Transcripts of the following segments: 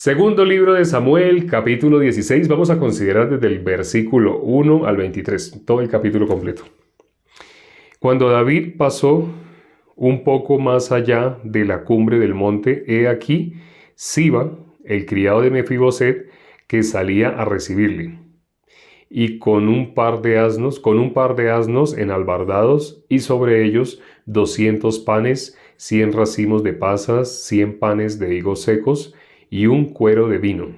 Segundo libro de Samuel, capítulo 16. Vamos a considerar desde el versículo 1 al 23, todo el capítulo completo. Cuando David pasó un poco más allá de la cumbre del monte, he aquí Siba, el criado de Mefiboset, que salía a recibirle, y con un par de asnos enalbardados, y sobre ellos 200 panes, 100 racimos de pasas, 100 panes de higos secos, y un cuero de vino.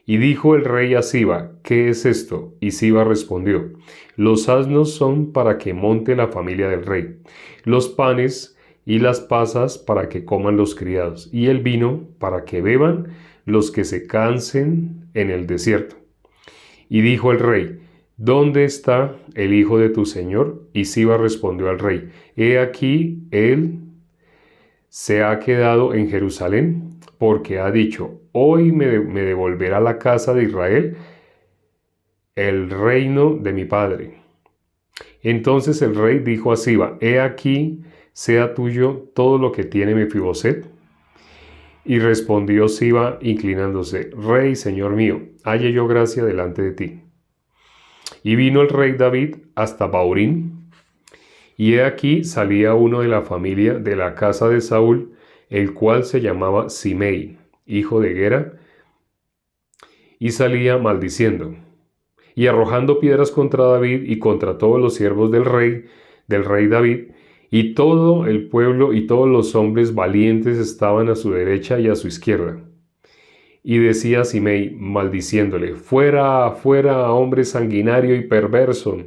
Y dijo el rey a Siba, ¿qué es esto? Y Siba respondió, los asnos son para que monte la familia del rey, los panes y las pasas para que coman los criados, y el vino para que beban los que se cansen en el desierto. Y dijo el rey, ¿dónde está el hijo de tu señor? Y Siba respondió al rey, he aquí, él se ha quedado en Jerusalén, porque ha dicho, hoy me devolverá la casa de Israel el reino de mi padre. Entonces el rey dijo a Siba, he aquí, sea tuyo todo lo que tiene Mefiboset. Y respondió Siba, inclinándose, Rey, señor mío, halle yo gracia delante de ti. Y vino el rey David hasta Baurín, y he aquí salía uno de la familia de la casa de Saúl, el cual se llamaba Simei, hijo de Gera, y salía maldiciendo, y arrojando piedras contra David y contra todos los siervos del rey David, y todo el pueblo y todos los hombres valientes estaban a su derecha y a su izquierda. Y decía Simei, maldiciéndole, fuera, fuera, hombre sanguinario y perverso.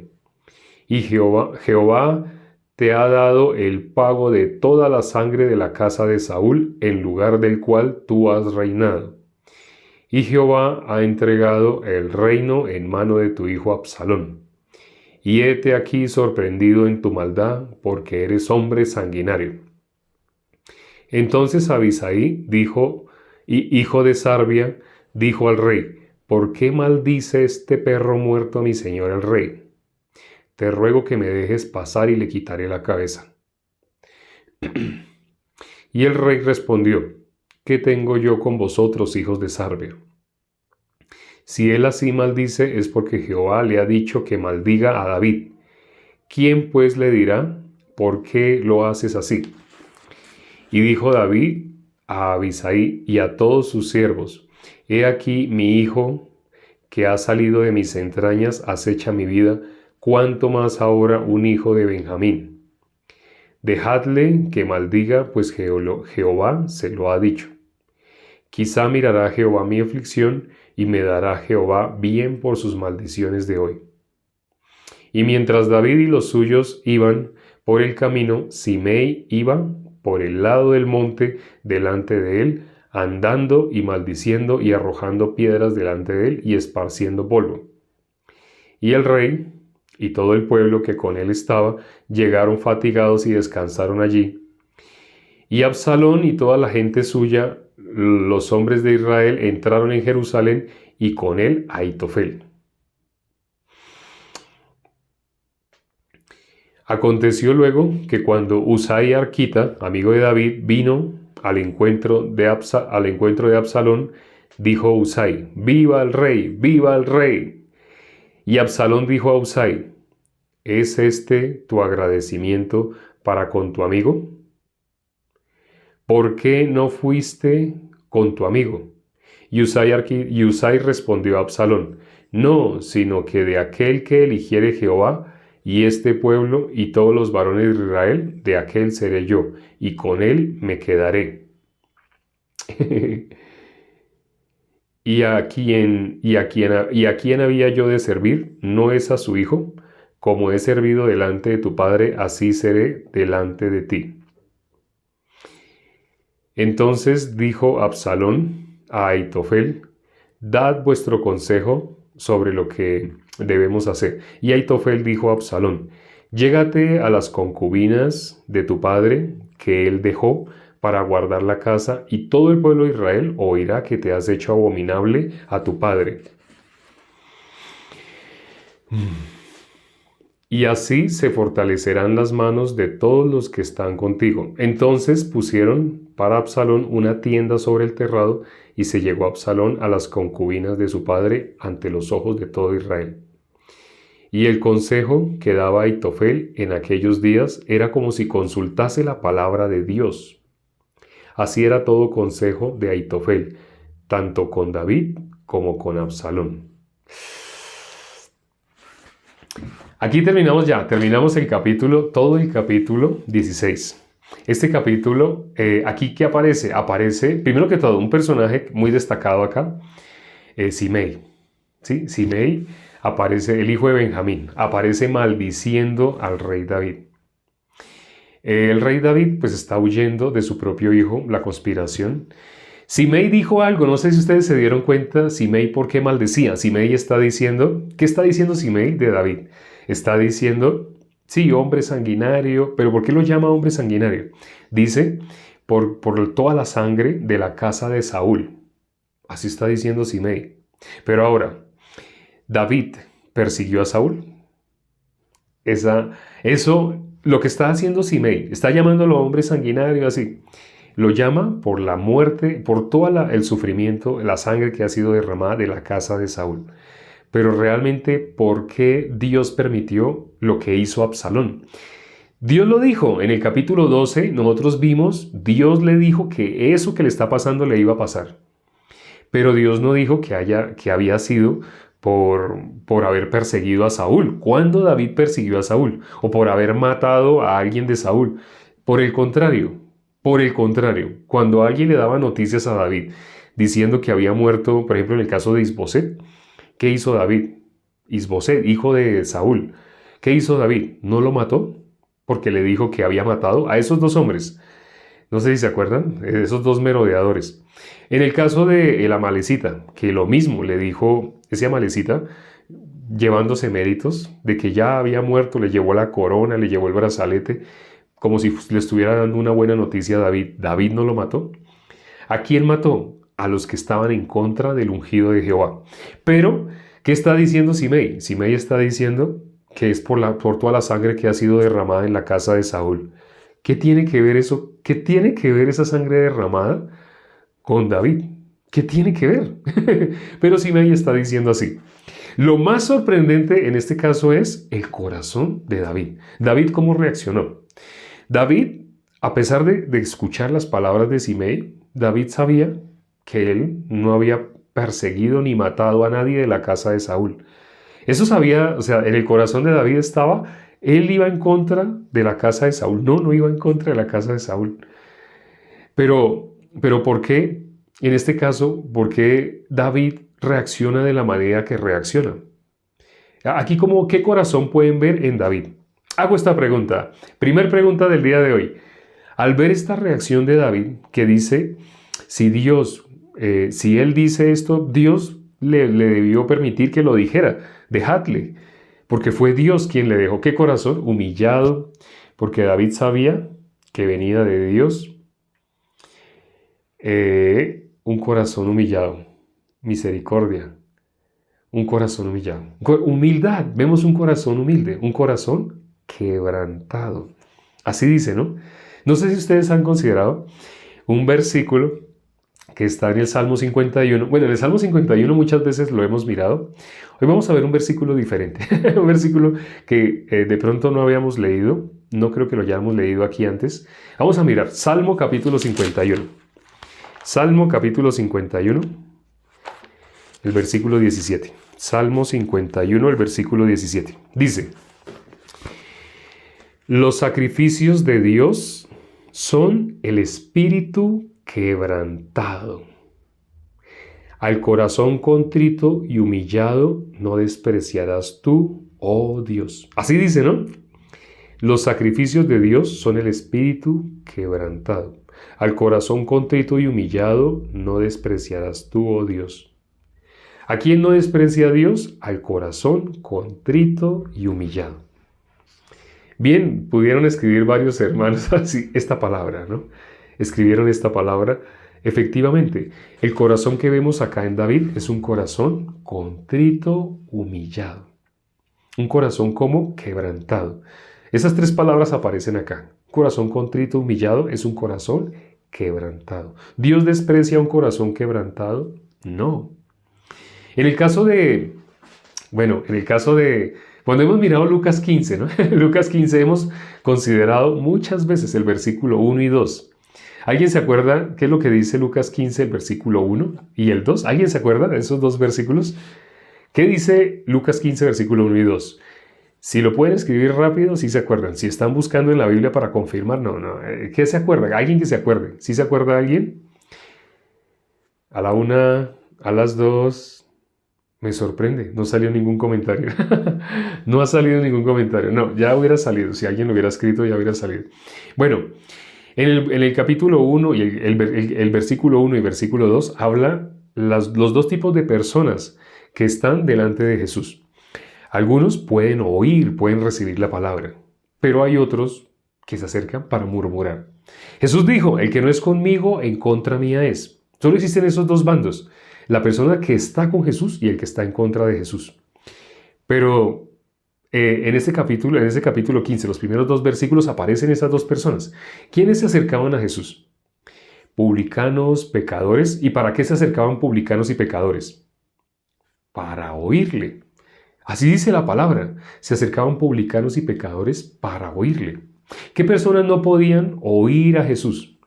Y Jehová te ha dado el pago de toda la sangre de la casa de Saúl, en lugar del cual tú has reinado. Y Jehová ha entregado el reino en mano de tu hijo Absalón. Y hete aquí sorprendido en tu maldad, porque eres hombre sanguinario. Entonces Abisai, hijo de Sarbia, dijo al rey, ¿por qué maldice este perro muerto a mi señor el rey? Te ruego que me dejes pasar y le quitaré la cabeza. Y el rey respondió, ¿qué tengo yo con vosotros, hijos de Sarbia? Si él así maldice es porque Jehová le ha dicho que maldiga a David. ¿Quién pues le dirá, por qué lo haces así? Y dijo David a Abisai y a todos sus siervos, he aquí mi hijo que ha salido de mis entrañas acecha mi vida, cuánto más ahora un hijo de Benjamín. Dejadle que maldiga, pues Jehová se lo ha dicho. Quizá mirará Jehová mi aflicción y me dará Jehová bien por sus maldiciones de hoy. Y mientras David y los suyos iban por el camino, Simei iba por el lado del monte delante de él, andando y maldiciendo y arrojando piedras delante de él y esparciendo polvo. Y el rey y todo el pueblo que con él estaba llegaron fatigados y descansaron allí. Y Absalón y toda la gente suya, los hombres de Israel, entraron en Jerusalén y con él Ahitofel. Aconteció luego que cuando Husai Arquita, amigo de David, vino al encuentro de Absalón, dijo Husai, ¡viva el rey! ¡Viva el rey! Y Absalón dijo a Husai, ¿es este tu agradecimiento para con tu amigo? ¿Por qué no fuiste con tu amigo? Y Husai respondió a Absalón, no, sino que de aquel que eligiere Jehová, y este pueblo y todos los varones de Israel, de aquel seré yo, y con él me quedaré. ¿Y a quién había yo de servir? ¿No es a su hijo? Como he servido delante de tu padre, así seré delante de ti. Entonces dijo Absalón a Ahitofel, dad vuestro consejo sobre lo que debemos hacer. Y Ahitofel dijo a Absalón, llégate a las concubinas de tu padre que él dejó para guardar la casa, y todo el pueblo de Israel oirá que te has hecho abominable a tu padre. Y así se fortalecerán las manos de todos los que están contigo. Entonces pusieron para Absalón una tienda sobre el terrado y se llegó Absalón a las concubinas de su padre ante los ojos de todo Israel. Y el consejo que daba Aitofel en aquellos días era como si consultase la palabra de Dios. Así era todo consejo de Aitofel, tanto con David como con Absalón. Aquí terminamos el capítulo, todo el capítulo 16. Este capítulo, aquí ¿qué aparece? Aparece, primero que todo, un personaje muy destacado acá, Simei. ¿Sí? Simei aparece, el hijo de Benjamín, aparece maldiciendo al rey David. El rey David pues está huyendo de su propio hijo, la conspiración. Simei dijo algo, no sé si ustedes se dieron cuenta, Simei por qué maldecía. Simei está diciendo, ¿qué está diciendo Simei de David? Está diciendo, sí, hombre sanguinario, pero ¿por qué lo llama hombre sanguinario? Dice, por toda la sangre de la casa de Saúl. Así está diciendo Simei. Pero ahora, David persiguió a Saúl. Eso, lo que está haciendo Simei, está llamándolo hombre sanguinario así. Lo llama por la muerte, por todo el sufrimiento, la sangre que ha sido derramada de la casa de Saúl. Pero realmente, ¿por qué Dios permitió lo que hizo Absalón? Dios lo dijo en el capítulo 12, nosotros vimos, Dios le dijo que eso que le está pasando le iba a pasar. Pero Dios no dijo que había sido por haber perseguido a Saúl. ¿Cuándo David persiguió a Saúl? O por haber matado a alguien de Saúl. Por el contrario, cuando alguien le daba noticias a David diciendo que había muerto, por ejemplo en el caso de Isboset, ¿qué hizo David? Isboset, hijo de Saúl. ¿Qué hizo David? ¿No lo mató? Porque le dijo que había matado a esos dos hombres. No sé si se acuerdan, esos dos merodeadores. En el caso de el amalecita, que lo mismo le dijo ese amalecita, llevándose méritos de que ya había muerto, le llevó la corona, le llevó el brazalete, como si le estuviera dando una buena noticia a David. ¿David no lo mató? ¿A quién mató? A los que estaban en contra del ungido de Jehová. Pero, ¿qué está diciendo Simei? Simei está diciendo que es por toda la sangre que ha sido derramada en la casa de Saúl. ¿Qué tiene que ver eso? ¿Qué tiene que ver esa sangre derramada con David? ¿Qué tiene que ver? Pero Simei está diciendo así. Lo más sorprendente en este caso es el corazón de David. David, ¿cómo reaccionó? David, a pesar de escuchar las palabras de Simei, David sabía que él no había perseguido ni matado a nadie de la casa de Saúl. Eso sabía, o sea, en el corazón de David estaba, él iba en contra de la casa de Saúl. No iba en contra de la casa de Saúl. Pero ¿por qué? En este caso, ¿por qué David reacciona de la manera que reacciona? Aquí como, ¿qué corazón pueden ver en David? Hago esta pregunta. Primer pregunta del día de hoy. Al ver esta reacción de David que dice, si él dice esto, Dios le debió permitir que lo dijera. Dejadle, porque fue Dios quien le dejó. ¿Qué corazón? Humillado, porque David sabía que venía de Dios. Un corazón humillado, misericordia, un corazón humillado. Humildad, vemos un corazón humilde, un corazón quebrantado. Así dice, ¿no? No sé si ustedes han considerado un versículo que está en el Salmo 51. Bueno, en el Salmo 51 muchas veces lo hemos mirado. Hoy vamos a ver un versículo diferente, un versículo que de pronto no habíamos leído, no creo que lo hayamos leído aquí antes. Vamos a mirar Salmo capítulo 51. Salmo capítulo 51, el versículo 17. Salmo 51, el versículo 17. Dice, los sacrificios de Dios son el espíritu quebrantado. Al corazón contrito y humillado no despreciarás tú, oh Dios. Así dice, ¿no? Los sacrificios de Dios son el espíritu quebrantado. Al corazón contrito y humillado no despreciarás tú, oh Dios. ¿A quién no desprecia a Dios? Al corazón contrito y humillado. Bien, pudieron escribir varios hermanos así esta palabra, ¿no? Escribieron esta palabra. Efectivamente, el corazón que vemos acá en David es un corazón contrito, humillado. Un corazón como quebrantado. Esas tres palabras aparecen acá. Corazón contrito, humillado, es un corazón quebrantado. ¿Dios desprecia un corazón quebrantado? No. En el caso de, cuando hemos mirado Lucas 15, ¿no? Lucas 15 hemos considerado muchas veces el versículo 1 y 2. ¿Alguien se acuerda qué es lo que dice Lucas 15, el versículo 1 y el 2? ¿Alguien se acuerda de esos dos versículos? ¿Qué dice Lucas 15, versículo 1 y 2? Si lo pueden escribir rápido, sí se acuerdan. Si están buscando en la Biblia para confirmar, no. ¿Qué se acuerda? ¿Alguien que se acuerde? ¿Sí se acuerda alguien? A la 1, a las 2. Me sorprende, no salió ningún comentario. No ha salido ningún comentario. No, ya hubiera salido. Si alguien lo hubiera escrito, ya hubiera salido. Bueno, en el capítulo 1 y el versículo 1 y versículo 2 habla los dos tipos de personas que están delante de Jesús. Algunos pueden oír, pueden recibir la palabra, pero hay otros que se acercan para murmurar. Jesús dijo, el que no es conmigo, en contra mía es. Solo existen esos dos bandos. La persona que está con Jesús y el que está en contra de Jesús. Pero en ese capítulo 15, los primeros dos versículos, aparecen esas dos personas. ¿Quiénes se acercaban a Jesús? Publicanos, pecadores. ¿Y para qué se acercaban publicanos y pecadores? Para oírle. Así dice la palabra. Se acercaban publicanos y pecadores para oírle. ¿Qué personas no podían oír a Jesús?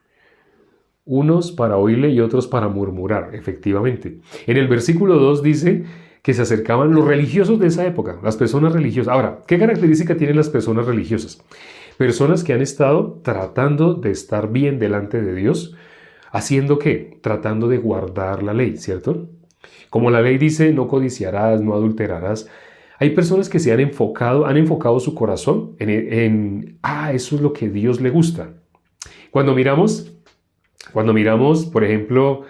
Unos para oírle y otros para murmurar, efectivamente. En el versículo 2 dice que se acercaban los religiosos de esa época, las personas religiosas. Ahora, ¿qué característica tienen las personas religiosas? Personas que han estado tratando de estar bien delante de Dios, ¿haciendo qué? Tratando de guardar la ley, ¿cierto? Como la ley dice, no codiciarás, no adulterarás. Hay personas que se han enfocado su corazón eso es lo que Dios le gusta. Cuando miramos, por ejemplo,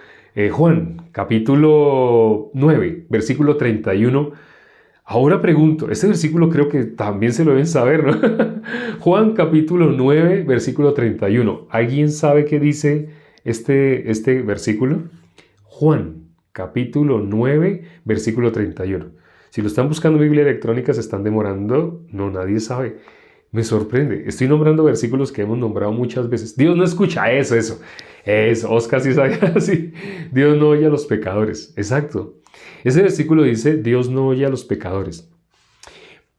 Juan, capítulo 9, versículo 31, ahora pregunto, este versículo creo que también se lo deben saber, ¿no? Juan, capítulo 9, versículo 31. ¿Alguien sabe qué dice este versículo? Juan, capítulo 9, versículo 31. Si lo están buscando en Biblia electrónica, se están demorando. No, nadie sabe. Me sorprende. Estoy nombrando versículos que hemos nombrado muchas veces. Dios no escucha eso. Oscar sí sabe así. Dios no oye a los pecadores. Exacto. Ese versículo dice, Dios no oye a los pecadores.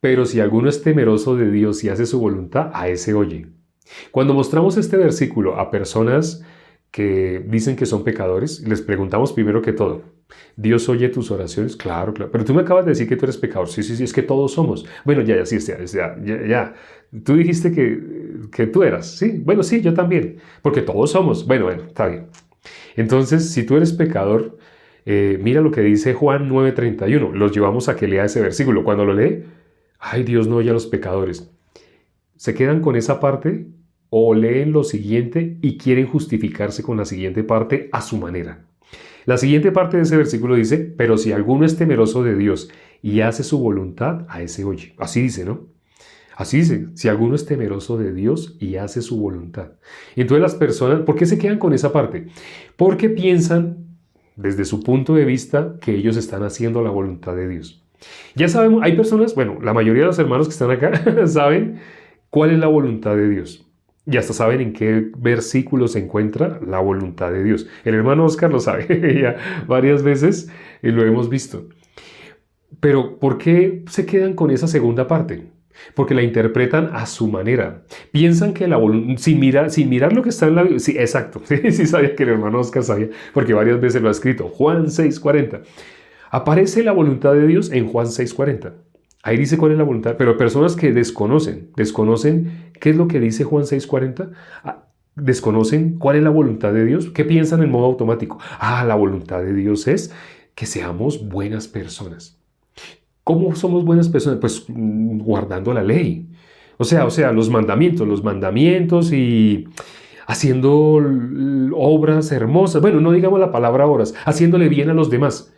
Pero si alguno es temeroso de Dios y hace su voluntad, a ese oye. Cuando mostramos este versículo a personas que dicen que son pecadores, les preguntamos primero que todo, ¿Dios oye tus oraciones? Claro, claro. Pero tú me acabas de decir que tú eres pecador. Sí, es que todos somos. Bueno, ya. Tú dijiste que tú eras, ¿sí? Bueno, sí, yo también. Porque todos somos. Bueno, está bien. Entonces, si tú eres pecador, mira lo que dice Juan 9:31. Los llevamos a que lea ese versículo. Cuando lo lee, ay, Dios no oye a los pecadores. ¿Se quedan con esa parte o leen lo siguiente y quieren justificarse con la siguiente parte a su manera? La siguiente parte de ese versículo dice, pero si alguno es temeroso de Dios y hace su voluntad, a ese oye. Así dice, ¿no? Así dice, si alguno es temeroso de Dios y hace su voluntad. Entonces las personas, ¿por qué se quedan con esa parte? Porque piensan, desde su punto de vista, que ellos están haciendo la voluntad de Dios. Ya sabemos, hay personas, bueno, la mayoría de los hermanos que están acá saben cuál es la voluntad de Dios. Y hasta saben en qué versículo se encuentra la voluntad de Dios. El hermano Oscar lo sabe, ya varias veces lo hemos visto. Pero ¿por qué se quedan con esa segunda parte? Porque la interpretan a su manera. Piensan que la voluntad, sin mirar lo que está en la Biblia. Sí, exacto. Sí sabía que el hermano Oscar sabía, porque varias veces lo ha escrito. Juan 6:40. Aparece la voluntad de Dios en Juan 6:40. Ahí dice cuál es la voluntad, pero personas que desconocen qué es lo que dice Juan 6:40, desconocen cuál es la voluntad de Dios. ¿Qué piensan en modo automático? La voluntad de Dios es que seamos buenas personas. ¿Cómo somos buenas personas? Pues guardando la ley. O sea, los mandamientos y haciendo obras hermosas. Bueno, no digamos la palabra obras, haciéndole bien a los demás.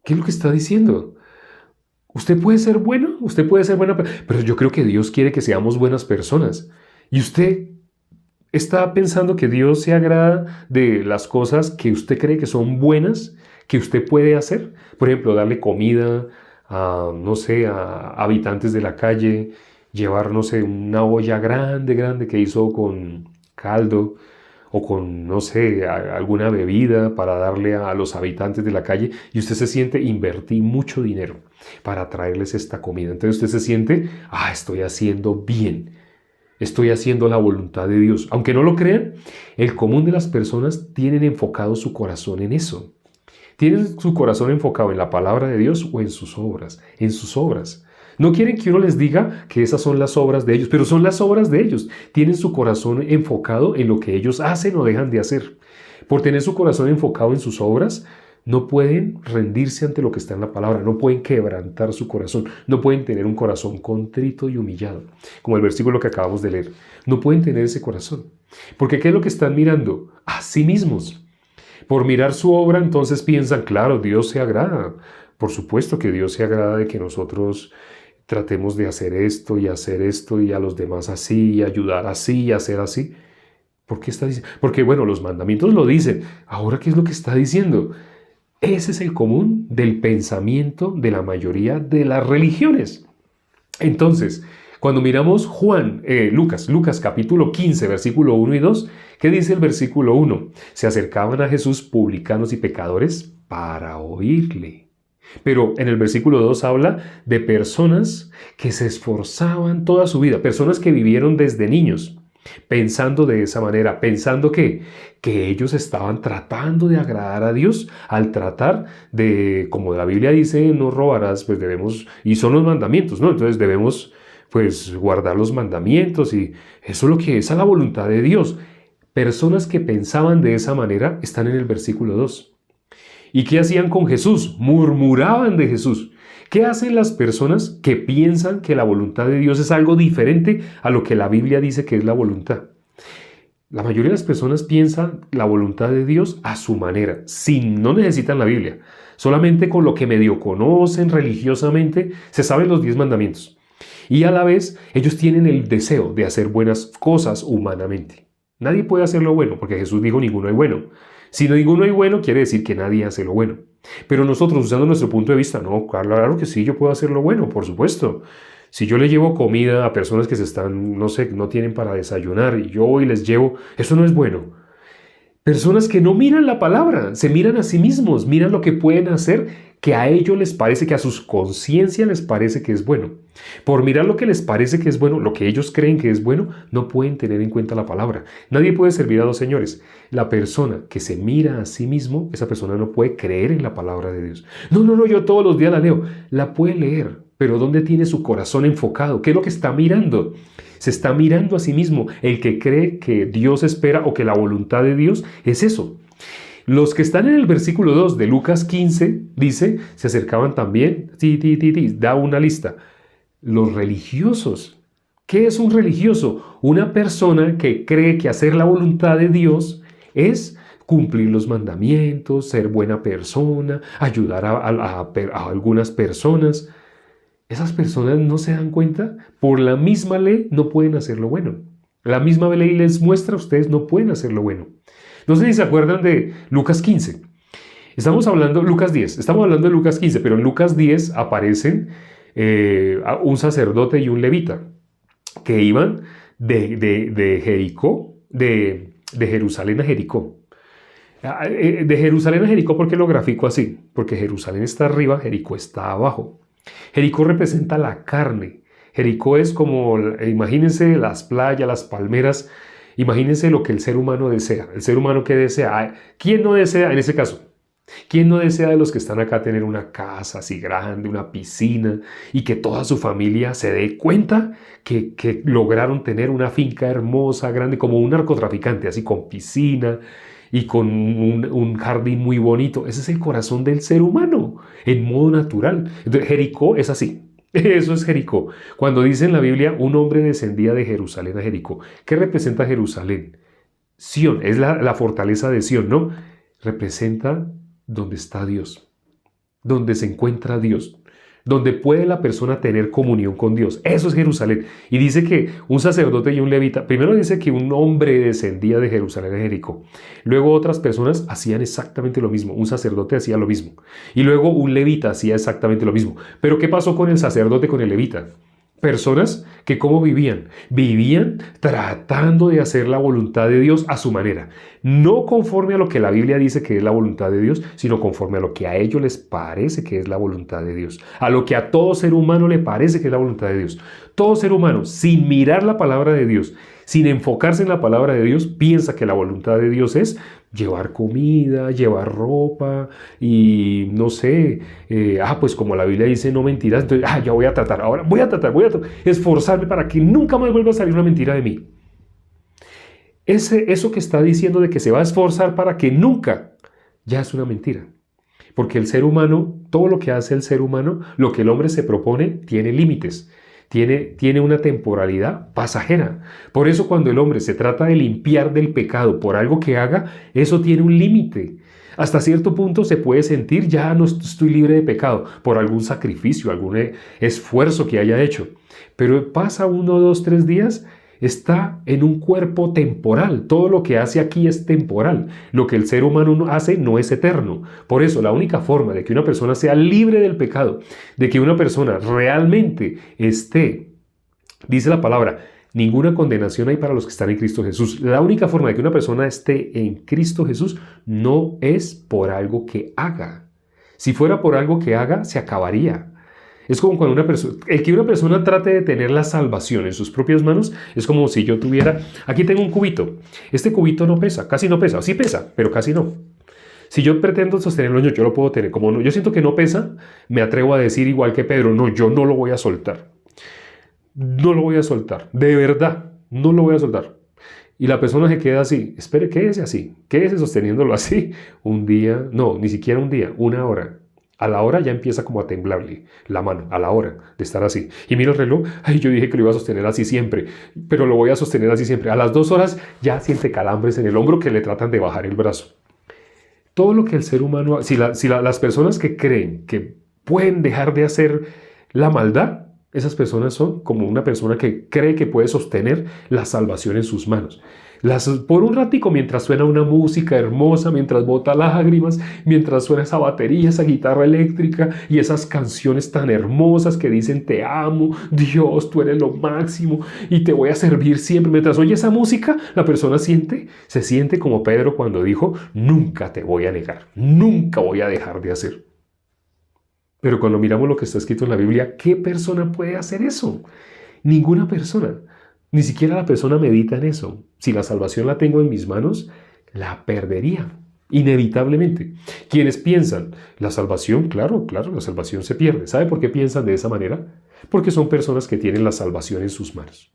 ¿Qué es lo que está diciendo? Usted puede ser bueno, pero yo creo que Dios quiere que seamos buenas personas. Y usted está pensando que Dios se agrada de las cosas que usted cree que son buenas, que usted puede hacer. Por ejemplo, darle comida a habitantes de la calle, llevar, una olla grande que hizo con caldo, o con, no sé, alguna bebida para darle a los habitantes de la calle y usted se siente, invertí mucho dinero para traerles esta comida. Entonces usted se siente, estoy haciendo bien, estoy haciendo la voluntad de Dios. Aunque no lo crean, el común de las personas tienen enfocado su corazón en eso. Tienen su corazón enfocado en la palabra de Dios o en sus obras, en sus obras. No quieren que uno les diga que esas son las obras de ellos, pero son las obras de ellos. Tienen su corazón enfocado en lo que ellos hacen o dejan de hacer. Por tener su corazón enfocado en sus obras, no pueden rendirse ante lo que está en la palabra, no pueden quebrantar su corazón, no pueden tener un corazón contrito y humillado, como el versículo que acabamos de leer. No pueden tener ese corazón. Porque ¿qué es lo que están mirando? A sí mismos. Por mirar su obra, entonces piensan, claro, Dios se agrada. Por supuesto que Dios se agrada de que nosotros tratemos de hacer esto y a los demás así, y ayudar así y hacer así. ¿Por qué está diciendo? Porque bueno, los mandamientos lo dicen. Ahora, ¿qué es lo que está diciendo? Ese es el común del pensamiento de la mayoría de las religiones. Entonces, cuando miramos Lucas capítulo 15, versículo 1 y 2, ¿qué dice el versículo 1? Se acercaban a Jesús publicanos y pecadores para oírle. Pero en el versículo 2 habla de personas que se esforzaban toda su vida, personas que vivieron desde niños, pensando de esa manera, pensando que ellos estaban tratando de agradar a Dios al tratar de, como la Biblia dice, no robarás, pues debemos, y son los mandamientos, ¿no? Entonces debemos, pues, guardar los mandamientos y eso es lo que es a la voluntad de Dios. Personas que pensaban de esa manera están en el versículo 2. ¿Y qué hacían con Jesús? Murmuraban de Jesús. ¿Qué hacen las personas que piensan que la voluntad de Dios es algo diferente a lo que la Biblia dice que es la voluntad? La mayoría de las personas piensan la voluntad de Dios a su manera, no necesitan la Biblia. Solamente con lo que medio conocen religiosamente se saben los 10 mandamientos. Y a la vez ellos tienen el deseo de hacer buenas cosas humanamente. Nadie puede hacer lo bueno porque Jesús dijo ninguno es bueno. Si no ninguno hay bueno, quiere decir que nadie hace lo bueno. Pero nosotros, usando nuestro punto de vista, no, claro que sí, yo puedo hacer lo bueno, por supuesto. Si yo le llevo comida a personas que no tienen para desayunar y yo hoy les llevo, eso no es bueno. Personas que no miran la palabra, se miran a sí mismos, miran lo que pueden hacer que a ellos les parece, que a sus conciencias les parece que es bueno. Por mirar lo que les parece que es bueno, lo que ellos creen que es bueno, no pueden tener en cuenta la palabra. Nadie puede servir a dos señores. La persona que se mira a sí mismo, esa persona no puede creer en la palabra de Dios. No, yo todos los días la leo. La puede leer, pero ¿dónde tiene su corazón enfocado? ¿Qué es lo que está mirando? Se está mirando a sí mismo. El que cree que Dios espera o que la voluntad de Dios es eso. Los que están en el versículo 2 de Lucas 15, dice, se acercaban también, da una lista. Los religiosos. ¿Qué es un religioso? Una persona que cree que hacer la voluntad de Dios es cumplir los mandamientos, ser buena persona, ayudar a algunas personas. Esas personas no se dan cuenta, por la misma ley no pueden hacer lo bueno. La misma ley les muestra a ustedes no pueden hacer lo bueno. No sé si se acuerdan de Lucas 15. Estamos hablando de Lucas 15, pero en Lucas 10 aparecen un sacerdote y un levita que iban de Jericó, de Jerusalén a Jericó. De Jerusalén a Jericó, ¿por qué lo grafico así? Porque Jerusalén está arriba, Jericó está abajo. Jericó representa la carne. Jericó es como, imagínense las playas, las palmeras, imagínense lo que el ser humano desea. El ser humano que desea, ¿quién no desea en ese caso? ¿Quién no desea de los que están acá tener una casa así grande, una piscina y que toda su familia se dé cuenta que lograron tener una finca hermosa, grande, como un narcotraficante, así con piscina y con un jardín muy bonito? Ese es el corazón del ser humano en modo natural. Entonces, Jericó es así. Eso es Jericó. Cuando dice en la Biblia, un hombre descendía de Jerusalén a Jericó. ¿Qué representa Jerusalén? Sión, es la fortaleza de Sión, ¿no? Representa donde está Dios, donde se encuentra Dios, donde puede la persona tener comunión con Dios. Eso es Jerusalén. Y dice que un sacerdote y un levita, primero dice que un hombre descendía de Jerusalén a Jericó. Luego otras personas hacían exactamente lo mismo. Un sacerdote hacía lo mismo. Y luego un levita hacía exactamente lo mismo. Pero ¿qué pasó con el sacerdote, con el levita? Personas que ¿cómo vivían? Vivían tratando de hacer la voluntad de Dios a su manera. No conforme a lo que la Biblia dice que es la voluntad de Dios, sino conforme a lo que a ellos les parece que es la voluntad de Dios. A lo que a todo ser humano le parece que es la voluntad de Dios. Todo ser humano, sin mirar la palabra de Dios, sin enfocarse en la palabra de Dios, piensa que la voluntad de Dios es llevar comida, llevar ropa y no sé, pues como la Biblia dice no mentirás, entonces ya voy a tratar, ahora voy a esforzarme para que nunca más vuelva a salir una mentira de mí. Eso que está diciendo de que se va a esforzar para que nunca, ya es una mentira. Porque el ser humano, todo lo que hace el ser humano, lo que el hombre se propone, tiene límites. Tiene una temporalidad pasajera. Por eso cuando el hombre se trata de limpiar del pecado por algo que haga, eso tiene un límite. Hasta cierto punto se puede sentir, ya no estoy libre de pecado, por algún sacrificio, algún esfuerzo que haya hecho. Pero pasa 1, 2, 3 días, está en un cuerpo temporal. Todo lo que hace aquí es temporal. Lo que el ser humano hace no es eterno. Por eso la única forma de que una persona sea libre del pecado, de que una persona realmente esté, dice la palabra, ninguna condenación hay para los que están en Cristo Jesús. La única forma de que una persona esté en Cristo Jesús no es por algo que haga. Si fuera por algo que haga, se acabaría. Es como cuando el que una persona trate de tener la salvación en sus propias manos, es como si yo tuviera, aquí tengo un cubito, este cubito no pesa, casi no pesa, sí pesa, pero casi no. Si yo pretendo sostenerlo, yo lo puedo tener, como no, yo siento que no pesa, me atrevo a decir igual que Pedro, no, yo no lo voy a soltar, no lo voy a soltar, de verdad, no lo voy a soltar. Y la persona se queda así, espere, quédese sosteniéndolo así, un día, no, ni siquiera un día, una hora. A la hora ya empieza como a temblarle la mano, a la hora de estar así. Y mira el reloj, yo dije que lo iba a sostener así siempre, pero lo voy a sostener así siempre. A las 2 horas ya siente calambres en el hombro que le tratan de bajar el brazo. Todo lo que el ser humano, las personas que creen que pueden dejar de hacer la maldad, esas personas son como una persona que cree que puede sostener la salvación en sus manos. Por un ratico, mientras suena una música hermosa, mientras bota lágrimas, mientras suena esa batería, esa guitarra eléctrica y esas canciones tan hermosas que dicen te amo, Dios, tú eres lo máximo y te voy a servir siempre. Mientras oye esa música, la persona se siente como Pedro cuando dijo, nunca te voy a negar, nunca voy a dejar de hacer. Pero cuando miramos lo que está escrito en la Biblia, ¿qué persona puede hacer eso? Ninguna persona. Ni siquiera la persona medita en eso. Si la salvación la tengo en mis manos, la perdería, inevitablemente. Quienes piensan, la salvación, claro, la salvación se pierde. ¿Sabe por qué piensan de esa manera? Porque son personas que tienen la salvación en sus manos.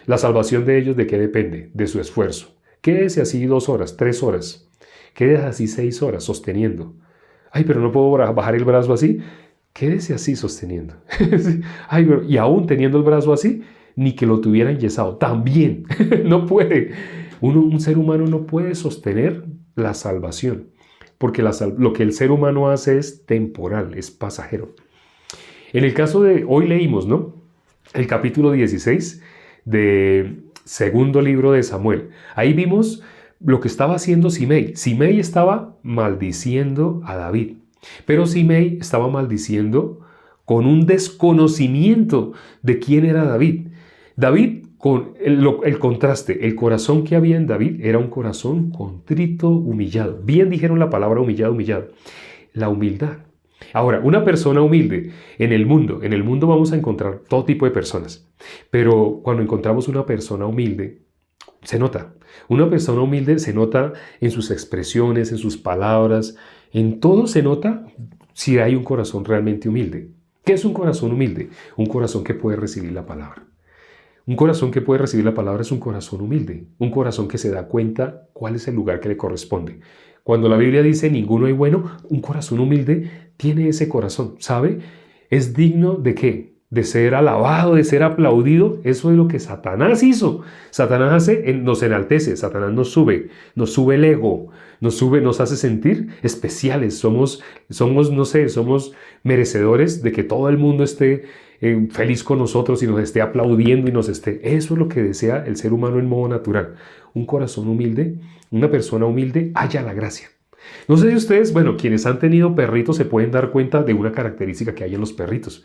La salvación de ellos, ¿de qué depende? De su esfuerzo. Quédese así 2 horas, 3 horas. Quédese así 6 horas sosteniendo. Pero no puedo bajar el brazo así. Quédese así sosteniendo. Y aún teniendo el brazo así, ni que lo tuviera enyesado. También no puede. Un ser humano no puede sostener la salvación, porque lo que el ser humano hace es temporal, es pasajero. En el caso de, hoy leímos, ¿no? El capítulo 16 de segundo libro de Samuel. Ahí vimos lo que estaba haciendo Simei. Simei estaba maldiciendo a David, pero Simei estaba maldiciendo con un desconocimiento de quién era David. David, con el contraste, el corazón que había en David era un corazón contrito, humillado. Bien dijeron la palabra humillado. La humildad. Ahora, una persona humilde en el mundo vamos a encontrar todo tipo de personas. Pero cuando encontramos una persona humilde, se nota. Una persona humilde se nota en sus expresiones, en sus palabras, en todo se nota si hay un corazón realmente humilde. ¿Qué es un corazón humilde? Un corazón que puede recibir la palabra. Un corazón que puede recibir la palabra es un corazón humilde, un corazón que se da cuenta cuál es el lugar que le corresponde. Cuando la Biblia dice ninguno hay bueno, un corazón humilde tiene ese corazón, ¿sabe? Es digno de ¿qué? De ser alabado, de ser aplaudido. Eso es lo que Satanás hizo. Satanás nos enaltece, Satanás nos sube el ego, nos hace sentir especiales. Somos merecedores de que todo el mundo esté feliz con nosotros y nos esté aplaudiendo y eso es lo que desea el ser humano en modo natural. Un corazón humilde, una persona humilde halla la gracia. No sé si ustedes, quienes han tenido perritos se pueden dar cuenta de una característica que hay en los perritos.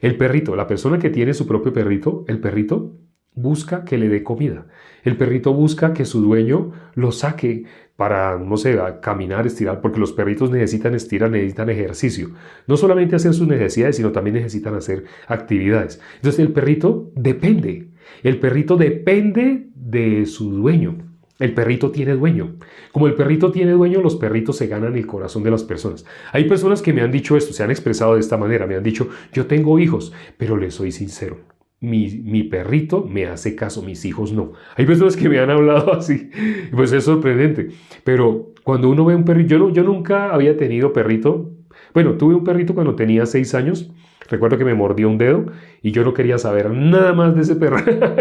El perrito, la persona que tiene su propio perrito, el perrito busca que le dé comida. El perrito busca que su dueño lo saque para, no sé, a caminar, estirar, porque los perritos necesitan estirar, necesitan ejercicio. No solamente hacer sus necesidades, sino también necesitan hacer actividades. Entonces el perrito depende. El perrito depende de su dueño. El perrito tiene dueño. Como el perrito tiene dueño, los perritos se ganan el corazón de las personas. Hay personas que me han dicho esto, se han expresado de esta manera, me han dicho, yo tengo hijos, pero les soy sincero. Mi perrito me hace caso, mis hijos no. Hay personas que me han hablado así, pues es sorprendente. Pero cuando uno ve un perrito, yo nunca había tenido perrito. Bueno, tuve un perrito cuando tenía 6 años. Recuerdo que me mordió un dedo y yo no quería saber nada más de ese perro,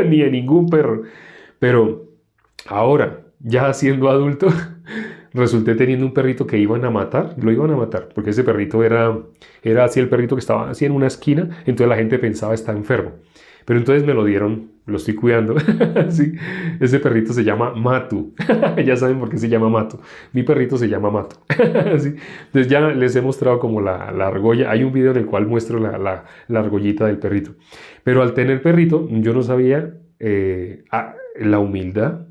ni de ningún perro. Pero ahora, ya siendo adulto, resulté teniendo un perrito que iban a matar, lo iban a matar, porque ese perrito era así el perrito que estaba así en una esquina, entonces la gente pensaba está enfermo. Pero entonces me lo dieron, lo estoy cuidando. Sí, ese perrito se llama Matu. Ya saben por qué se llama Matu. Mi perrito se llama Matu. Sí. Entonces ya les he mostrado como la argolla. Hay un video en el cual muestro la argollita del perrito. Pero al tener perrito, yo no sabía la humildad,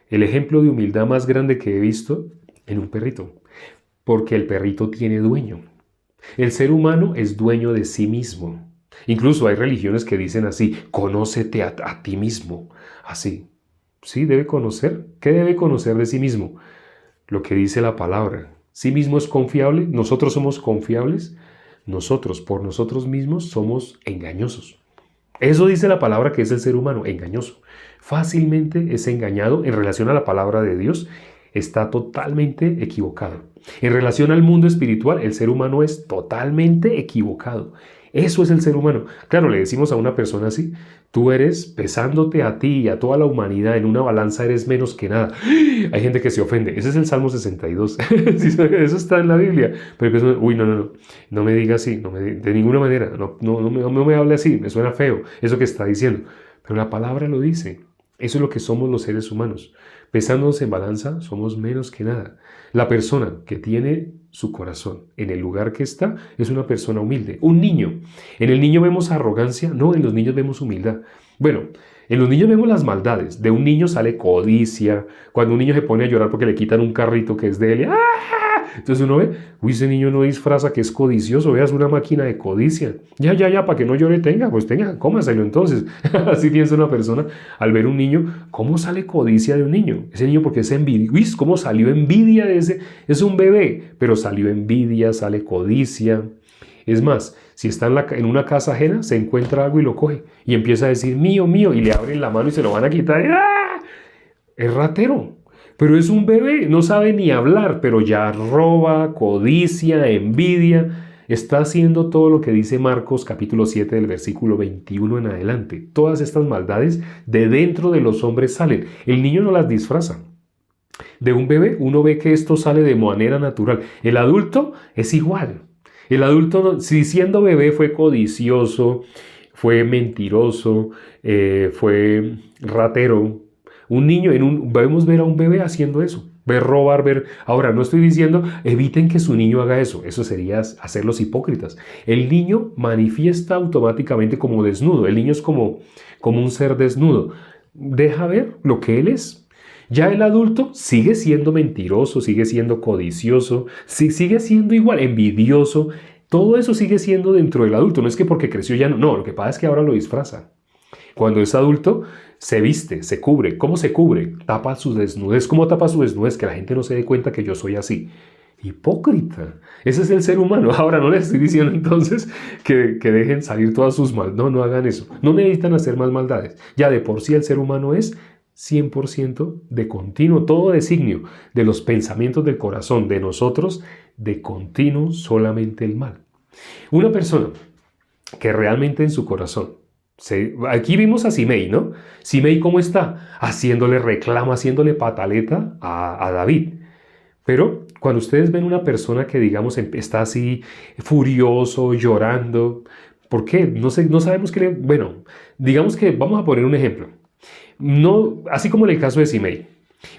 el ejemplo de humildad más grande que he visto en un perrito. Porque el perrito tiene dueño. El ser humano es dueño de sí mismo. Incluso hay religiones que dicen así, conócete a ti mismo. Así. Sí, debe conocer. ¿Qué debe conocer de sí mismo? Lo que dice la palabra. ¿Sí mismo es confiable? ¿Nosotros somos confiables? Nosotros, por nosotros mismos, somos engañosos. Eso dice la palabra que es el ser humano, engañoso. Fácilmente es engañado en relación a la palabra de Dios. Está totalmente equivocado. En relación al mundo espiritual, el ser humano es totalmente equivocado. Eso es el ser humano. Claro, le decimos a una persona así, tú eres, pesándote a ti y a toda la humanidad en una balanza, eres menos que nada. Hay gente que se ofende. Ese es el Salmo 62. Eso está en la Biblia. Pero uy, no me diga así, de ninguna manera, no me hable así, me suena feo eso que está diciendo. Pero la palabra lo dice. Eso es lo que somos los seres humanos. Pesándonos en balanza, somos menos que nada. La persona que tiene su corazón en el lugar que está es una persona humilde. Un niño. ¿En el niño vemos arrogancia? No, en los niños vemos humildad. Bueno, en los niños vemos las maldades. De un niño sale codicia. Cuando un niño se pone a llorar porque le quitan un carrito que es de él. ¡Ah! Entonces uno ve, uy, ese niño no disfraza que es codicioso, veas una máquina de codicia. Ya, para que no llore, pues tenga, cómaselo entonces. Así piensa una persona al ver un niño. ¿Cómo sale codicia de un niño? Ese niño porque es envidia. Uy, ¿cómo salió envidia de ese? Es un bebé, pero salió envidia, sale codicia. Es más, si está en una casa ajena, se encuentra algo y lo coge. Y empieza a decir, mío, y le abren la mano y se lo van a quitar. ¡Ah! Es ratero. Pero es un bebé, no sabe ni hablar, pero ya roba, codicia, envidia. Está haciendo todo lo que dice Marcos capítulo 7 del versículo 21 en adelante. Todas estas maldades de dentro de los hombres salen. El niño no las disfraza. De un bebé uno ve que esto sale de manera natural. El adulto es igual. El adulto, si siendo bebé fue codicioso, fue mentiroso, fue ratero. Un niño, podemos ver a un bebé haciendo eso, ver robar, ver... Ahora, no estoy diciendo, eviten que su niño haga eso sería hacerlos hipócritas. El niño manifiesta automáticamente como desnudo, el niño es como un ser desnudo, deja ver lo que él es. Ya el adulto sigue siendo mentiroso, sigue siendo codicioso, sigue siendo igual, envidioso, todo eso sigue siendo dentro del adulto, no es que porque creció ya no, lo que pasa es que ahora lo disfraza. Cuando es adulto, se viste, se cubre. ¿Cómo se cubre? Tapa su desnudez. ¿Cómo tapa su desnudez? Que la gente no se dé cuenta que yo soy así. Hipócrita. Ese es el ser humano. Ahora no les estoy diciendo entonces que dejen salir todas sus maldades. No hagan eso. No necesitan hacer más maldades. Ya de por sí el ser humano es 100% de continuo, todo designio de los pensamientos del corazón de nosotros, de continuo solamente el mal. Una persona que realmente en su corazón aquí vimos a Simei, ¿no? Simei, ¿cómo está? Haciéndole reclamo, haciéndole pataleta a David. Pero cuando ustedes ven una persona que, digamos, está así furioso, llorando, ¿por qué? No sabemos qué Bueno, digamos que vamos a poner un ejemplo. No, así como en el caso de Simei.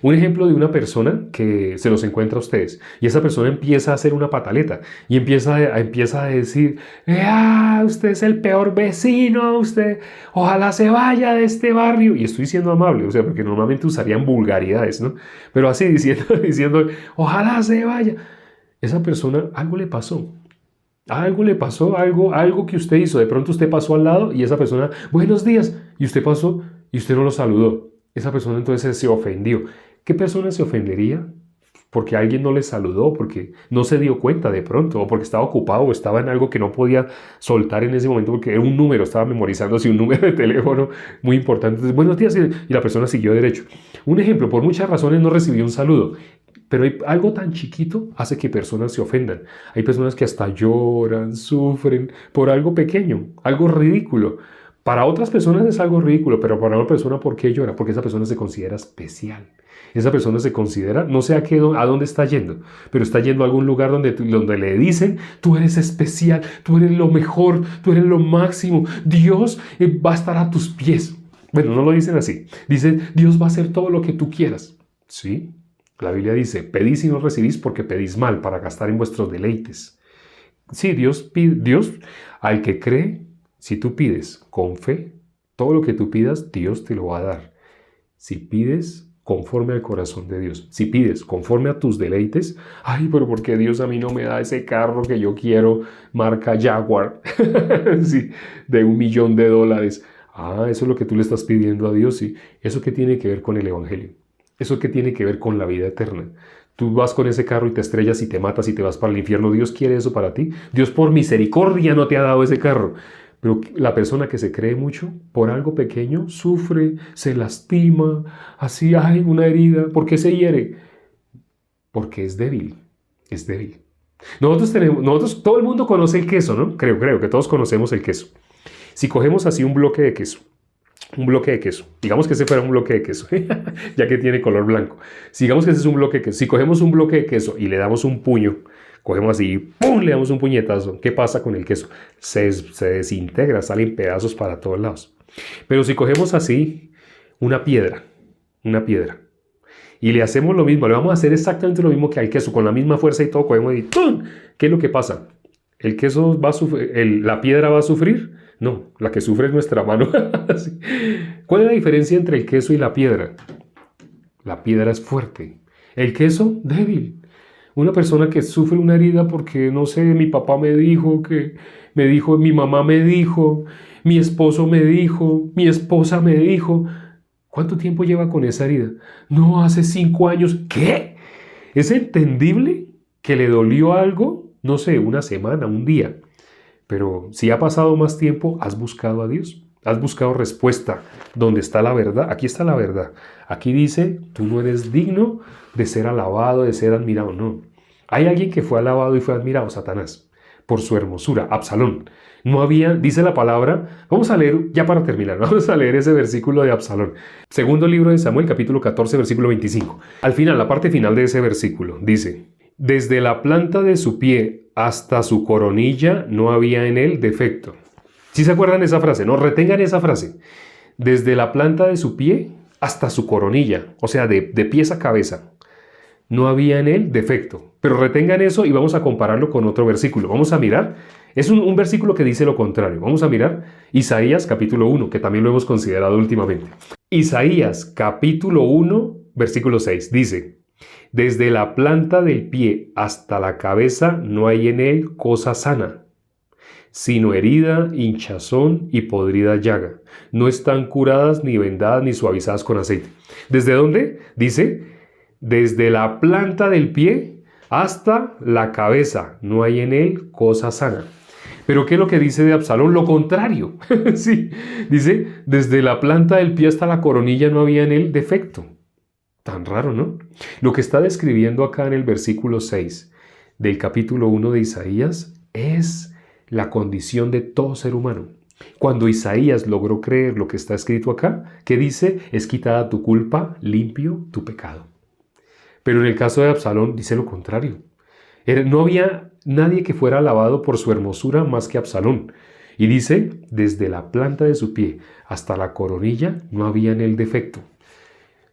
Un ejemplo de una persona que se los encuentra a ustedes y esa persona empieza a hacer una pataleta y empieza a decir, usted es el peor vecino, usted ojalá se vaya de este barrio. Y estoy siendo amable, o sea, porque normalmente usarían vulgaridades, ¿no? Pero así diciendo, ojalá se vaya. Esa persona, algo le pasó. Algo le pasó, algo que usted hizo. De pronto usted pasó al lado y esa persona, buenos días, y usted pasó y usted no lo saludó. Esa persona entonces se ofendió. ¿Qué persona se ofendería? Porque alguien no le saludó, porque no se dio cuenta de pronto, o porque estaba ocupado, o estaba en algo que no podía soltar en ese momento, porque era un número, estaba memorizando así un número de teléfono muy importante. Entonces, buenos días, y la persona siguió derecho. Un ejemplo, por muchas razones no recibió un saludo. Pero algo tan chiquito hace que personas se ofendan. Hay personas que hasta lloran, sufren por algo pequeño, algo ridículo. Para otras personas es algo ridículo, pero para una persona, ¿por qué llora? Porque esa persona se considera especial. Esa persona se considera, no sé a dónde está yendo, pero está yendo a algún lugar donde le dicen, tú eres especial, tú eres lo mejor, tú eres lo máximo, Dios va a estar a tus pies. Bueno, no lo dicen así. Dicen, Dios va a hacer todo lo que tú quieras. ¿Sí? La Biblia dice, pedís y no recibís porque pedís mal para gastar en vuestros deleites. Sí, Dios al que cree, si tú pides con fe, todo lo que tú pidas, Dios te lo va a dar. Si pides conforme al corazón de Dios, si pides conforme a tus deleites, pero ¿por qué Dios a mí no me da ese carro que yo quiero, marca Jaguar, sí, de $1 millón? Eso es lo que tú le estás pidiendo a Dios, sí. ¿Eso qué tiene que ver con el Evangelio? ¿Eso qué tiene que ver con la vida eterna? Tú vas con ese carro y te estrellas y te matas y te vas para el infierno. ¿Dios quiere eso para ti? Dios por misericordia no te ha dado ese carro. Pero la persona que se cree mucho, por algo pequeño, sufre, se lastima, así, una herida. ¿Por qué se hiere? Porque es débil, es débil. Todo el mundo conoce el queso, ¿no? Creo que todos conocemos el queso. Si cogemos así un bloque de queso, digamos que ese fuera un bloque de queso, ya que tiene color blanco. Digamos que ese es un bloque de queso. Si cogemos un bloque de queso y le damos un puño, cogemos así, ¡pum!, le damos un puñetazo. ¿Qué pasa con el queso? Se desintegra, salen pedazos para todos lados. Pero si cogemos así una piedra, y le hacemos lo mismo, le vamos a hacer exactamente lo mismo que al queso, con la misma fuerza y todo, cogemos y ¡pum! ¿Qué es lo que pasa? ¿El queso va a sufrir, la piedra va a sufrir? No, la que sufre es nuestra mano. ¿Cuál es la diferencia entre el queso y la piedra? La piedra es fuerte, el queso débil. Una persona que sufre una herida porque, no sé, mi papá me dijo, mi mamá me dijo, mi esposo me dijo, mi esposa me dijo. ¿Cuánto tiempo lleva con esa herida? No, hace 5 años. ¿Qué? ¿Es entendible que le dolió algo? No sé, una semana, un día. Pero si ha pasado más tiempo, ¿has buscado a Dios? ¿Has buscado respuesta? ¿Dónde está la verdad? Aquí está la verdad. Aquí dice, tú no eres digno de ser alabado, de ser admirado. No. Hay alguien que fue alabado y fue admirado, Satanás, por su hermosura, Absalón. No había, dice la palabra, vamos a leer, ya para terminar, vamos a leer ese versículo de Absalón. Segundo libro de Samuel, capítulo 14, versículo 25. Al final, la parte final de ese versículo, dice, desde la planta de su pie hasta su coronilla no había en él defecto. ¿Sí se acuerdan de esa frase? No, retengan esa frase. Desde la planta de su pie hasta su coronilla, o sea, de pies a cabeza, no había en él defecto. Pero retengan eso y vamos a compararlo con otro versículo. Vamos a mirar, es un versículo que dice lo contrario. Vamos a mirar Isaías capítulo 1, que también lo hemos considerado últimamente. Isaías capítulo 1, versículo 6, dice, desde la planta del pie hasta la cabeza no hay en él cosa sana, sino herida, hinchazón y podrida llaga. No están curadas, ni vendadas, ni suavizadas con aceite. ¿Desde dónde? Dice, desde la planta del pie hasta la cabeza no hay en él cosa sana. ¿Pero qué es lo que dice de Absalón? Lo contrario. Sí, dice, desde la planta del pie hasta la coronilla no había en él defecto. Tan raro, ¿no? Lo que está describiendo acá en el versículo 6 del capítulo 1 de Isaías es la condición de todo ser humano. Cuando Isaías logró creer lo que está escrito acá, que dice, es quitada tu culpa, limpio tu pecado. Pero en el caso de Absalón dice lo contrario. No había nadie que fuera alabado por su hermosura más que Absalón. Y dice, desde la planta de su pie hasta la coronilla no había en él defecto.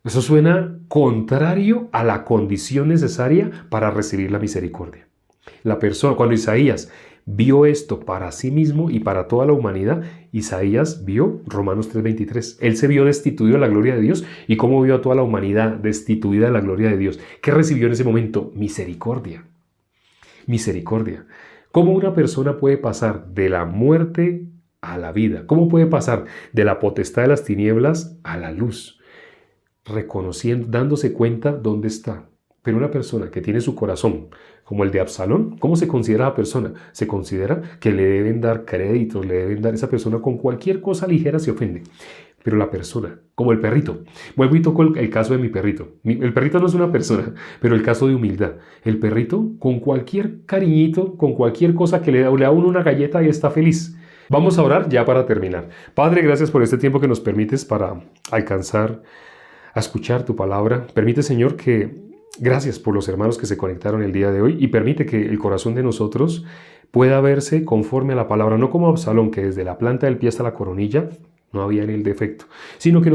Eso suena contrario a la condición necesaria para recibir la misericordia. La persona, cuando Isaías vio esto para sí mismo y para toda la humanidad, Isaías vio Romanos 3:23. Él se vio destituido de la gloria de Dios. ¿Y cómo vio a toda la humanidad destituida de la gloria de Dios? ¿Qué recibió en ese momento? Misericordia. Misericordia. ¿Cómo una persona puede pasar de la muerte a la vida? ¿Cómo puede pasar de la potestad de las tinieblas a la luz? Reconociendo, dándose cuenta dónde está. Pero una persona que tiene su corazón como el de Absalón, ¿cómo se considera la persona? Se considera que le deben dar créditos, le deben dar, esa persona con cualquier cosa ligera se ofende. Pero la persona, como el perrito, vuelvo y toco el caso de mi perrito. El perrito no es una persona, pero el caso de humildad. El perrito, con cualquier cariñito, con cualquier cosa que le da a uno una galleta y está feliz. Vamos a orar ya para terminar. Padre, gracias por este tiempo que nos permites para alcanzar a escuchar tu palabra. Permite, Señor, gracias por los hermanos que se conectaron el día de hoy y permite que el corazón de nosotros pueda verse conforme a la palabra, no como Absalón, que desde la planta del pie hasta la coronilla no había en el defecto, sino que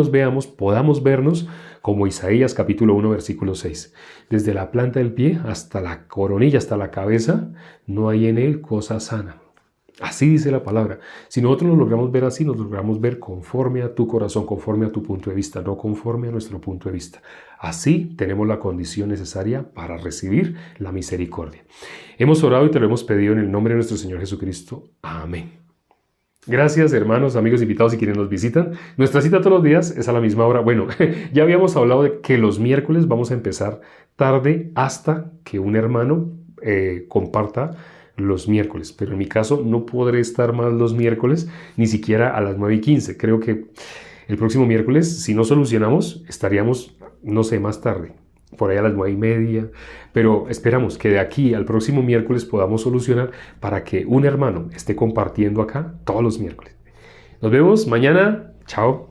podamos vernos como Isaías capítulo 1 versículo 6. Desde la planta del pie hasta la coronilla, hasta la cabeza, no hay en él cosa sana. Así dice la palabra. Si nosotros nos logramos ver así, nos logramos ver conforme a tu corazón, conforme a tu punto de vista, no conforme a nuestro punto de vista. Así tenemos la condición necesaria para recibir la misericordia. Hemos orado y te lo hemos pedido en el nombre de nuestro Señor Jesucristo. Amén. Gracias, hermanos, amigos, invitados y quienes nos visitan. Nuestra cita todos los días es a la misma hora. Bueno, ya habíamos hablado de que los miércoles vamos a empezar tarde hasta que un hermano comparta los miércoles, pero en mi caso no podré estar más los miércoles, ni siquiera a las 9:15. Creo que el próximo miércoles, si no solucionamos, estaríamos, no sé, más tarde, por ahí a las 9:30, pero esperamos que de aquí al próximo miércoles podamos solucionar para que un hermano esté compartiendo acá todos los miércoles. Nos vemos mañana. Chao.